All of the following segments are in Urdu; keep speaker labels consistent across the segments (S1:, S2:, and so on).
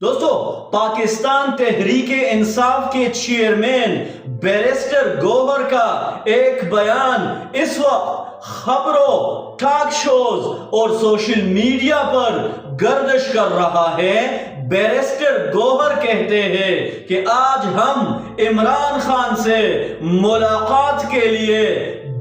S1: دوستو، پاکستان تحریک انصاف کے چیئرمین بیرسٹر گوہر کا ایک بیان اس وقت خبروں، ٹاک شوز اور سوشل میڈیا پر گردش کر رہا ہے۔ بیرسٹر گوہر کہتے ہیں کہ آج ہم عمران خان سے ملاقات کے لیے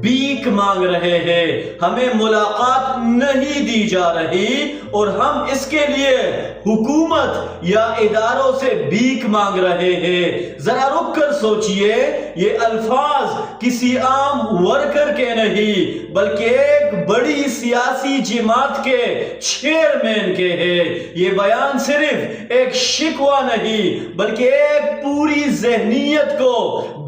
S1: بھیک مانگ رہے ہیں، ہمیں ملاقات نہیں دی جا رہی اور ہم اس کے لیے حکومت یا اداروں سے بھیک مانگ رہے ہیں۔ ذرا رک کر سوچئے، یہ الفاظ کسی عام ورکر کے نہیں بلکہ ایک بڑی سیاسی جماعت کے چیئرمین کے ہیں۔ یہ بیان صرف ایک شکوہ نہیں بلکہ ایک پوری ذہنیت کو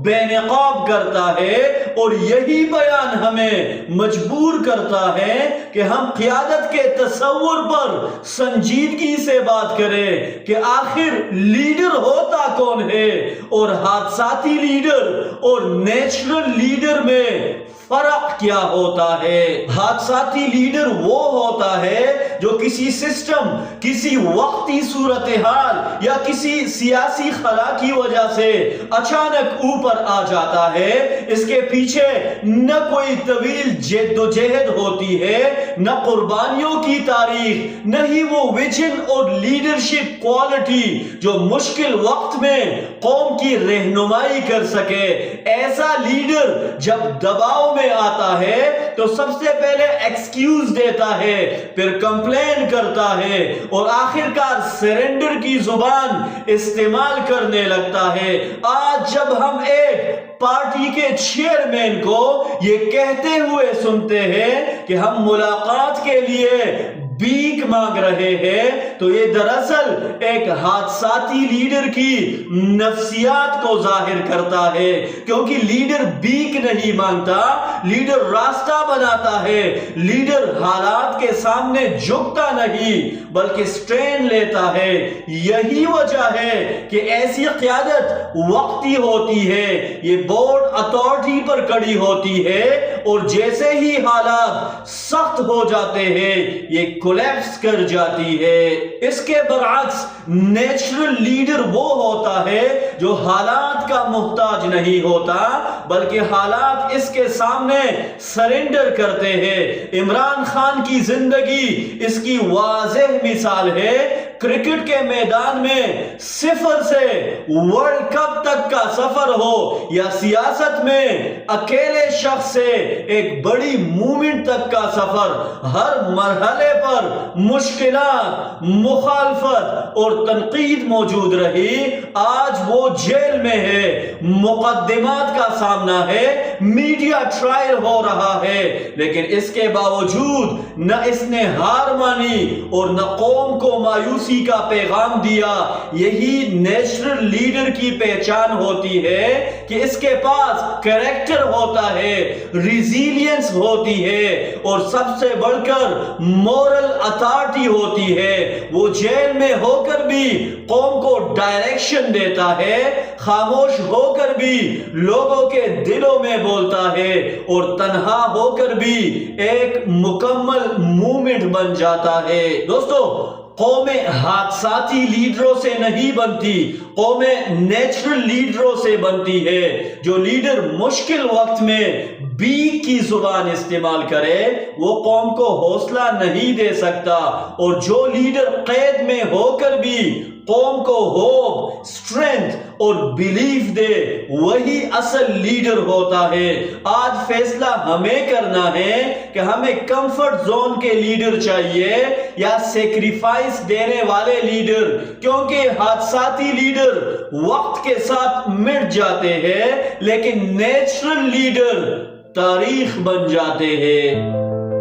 S1: بے نقاب کرتا ہے، اور یہی بیان ہمیں مجبور کرتا ہے کہ ہم قیادت کے تصور پر سنجیدگی سے بات کریں کہ آخر لیڈر ہوتا کون ہے، اور حادثاتی لیڈر اور نیچرل لیڈر میں فرق کیا ہوتا ہے۔ حادثاتی لیڈر وہ ہوتا ہے جو کسی سسٹم، کسی وقتی صورتحال یا کسی سیاسی خلا کی وجہ سے اچانک اوپر آ جاتا ہے۔ اس کے پیچھے نہ کوئی طویل جد و جہد ہوتی ہے، نہ قربانیوں کی تاریخ، نہ ہی وہ ویژن اور لیڈرشپ کوالٹی جو مشکل وقت میں قوم کی رہنمائی کر سکے۔ ایسا لیڈر جب دباؤ میں آتا ہے تو سب سے پہلے ایکسکیوز دیتا ہے، پھر کمپلین کرتا ہے اور آخرکار سرنڈر کی زبان استعمال کرنے لگتا ہے۔ آج جب ہم ایک پارٹی کے چیئرمین کو یہ کہتے ہوئے سنتے ہیں کہ ہم ملاقات کے لیے بھیک مانگ رہے ہیں تو یہ دراصل ایک حادثاتی لیڈر کی نفسیات کو ظاہر کرتا ہے، کیونکہ لیڈر بھیک نہیں مانگتا، لیڈر راستہ بناتا ہے، لیڈر حالات کے سامنے جھکتا نہیں بلکہ سٹینڈ لیتا ہے۔ یہی وجہ ہے کہ ایسی قیادت وقتی ہوتی ہے، یہ بورڈ اتھارٹی پر کڑی ہوتی ہے، اور جیسے ہی حالات سخت ہو جاتے ہیں یہ کولیپس کر جاتی ہے۔ اس کے برعکس نیچرل لیڈر وہ ہوتا ہے جو حالات کا محتاج نہیں ہوتا بلکہ حالات اس کے سامنے سرنڈر کرتے ہیں۔ عمران خان کی زندگی اس کی واضح مثال ہے۔ کرکٹ کے میدان میں صفر سے ورلڈ کپ تک کا سفر ہو یا سیاست میں اکیلے شخص سے ایک بڑی موومنٹ تک کا سفر، ہر مرحلے پر مشکلات، مخالفت اور تنقید موجود رہی۔ آج وہ جیل میں ہے، مقدمات کا سامنا ہے، میڈیا ٹرائل ہو رہا ہے، لیکن اس کے باوجود نہ اس نے ہار مانی اور نہ قوم کو مایوسی کا پیغام دیا۔ یہی نیچرل لیڈر کی پہچان ہوتی ہے کہ اس کے پاس کریکٹر ہوتا ہے، ریزیلینس ہوتی ہے، اور سب سے بڑھ کر مورل اتھارٹی ہوتی ہے۔ وہ جیل میں ہو کر بھی قوم کو ڈائریکشن دیتا ہے، خاموش ہو کر بھی لوگوں کے دلوں میں بولتا ہے، اور تنہا ہو کر بھی ایک مکمل موومنٹ بن جاتا ہے۔ دوستو، قومیں حادثاتی لیڈروں سے نہیں بنتی، قومیں نیچرل لیڈروں سے بنتی ہے۔ جو لیڈر مشکل وقت میں بھیک کی زبان استعمال کرے وہ قوم کو حوصلہ نہیں دے سکتا، اور جو لیڈر قید میں ہو کر بھی قوم کو ہوپ، اسٹرینتھ اور بیلیف دے وہی اصل لیڈر ہوتا ہے۔ آج فیصلہ ہمیں کرنا ہے کہ ہمیں کمفرٹ زون کے لیڈر چاہیے یا سیکریفائس دینے والے لیڈر، کیونکہ حادثاتی لیڈر وقت کے ساتھ مٹ جاتے ہیں لیکن نیچرل لیڈر تاریخ بن جاتے ہیں۔